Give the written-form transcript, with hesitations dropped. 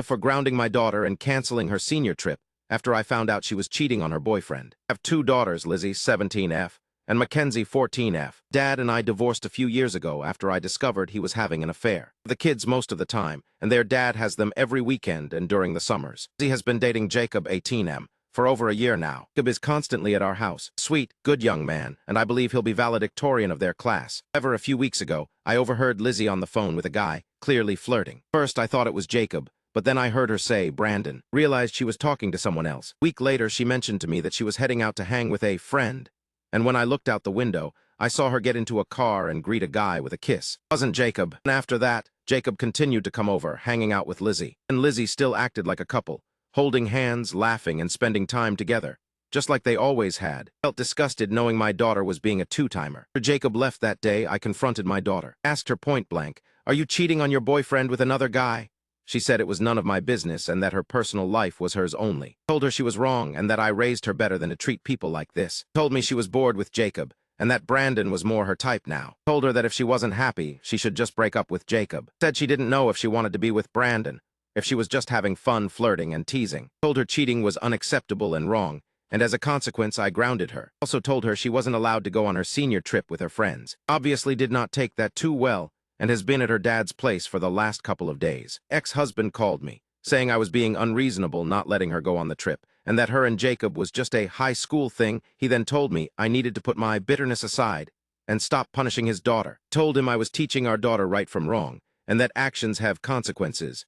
for grounding my daughter and canceling her senior trip after I found out she was cheating on her boyfriend. I have two daughters, Lizzie, 17F, and Mackenzie, 14F. Dad and I divorced a few years ago after I discovered he was having an affair. The kids most of the time, and their dad has them every weekend and during the summers. Lizzie has been dating Jacob, 18M, for over a year now. Jacob is constantly at our house. Sweet, good young man, and I believe he'll be valedictorian of their class. However, a few weeks ago, I overheard Lizzie on the phone with a guy, clearly flirting. First, I thought it was Jacob, but then I heard her say Brandon. Realized she was talking to someone else. A week later, she mentioned to me that she was heading out to hang with a friend. And when I looked out the window, I saw her get into a car and greet a guy with a kiss. It wasn't Jacob. And after that, Jacob continued to come over, hanging out with Lizzie. And Lizzie still acted like a couple, holding hands, laughing, and spending time together, just like they always had. I felt disgusted knowing my daughter was being a two-timer. After Jacob left that day, I confronted my daughter. Asked her point blank, "Are you cheating on your boyfriend with another guy?" She said it was none of my business and that her personal life was hers only. I told her she was wrong and that I raised her better than to treat people like this. Told me she was bored with Jacob and that Brandon was more her type now. Told her that if she wasn't happy, she should just break up with Jacob. Said she didn't know if she wanted to be with Brandon, if she was just having fun flirting and teasing. Told her cheating was unacceptable and wrong, and as a consequence, I grounded her. Also told her she wasn't allowed to go on her senior trip with her friends. Obviously did not take that too well, and has been at her dad's place for the last couple of days. Ex-husband called me, saying I was being unreasonable not letting her go on the trip, and that her and Jacob was just a high school thing. He then told me I needed to put my bitterness aside and stop punishing his daughter. Told him I was teaching our daughter right from wrong, and that actions have consequences,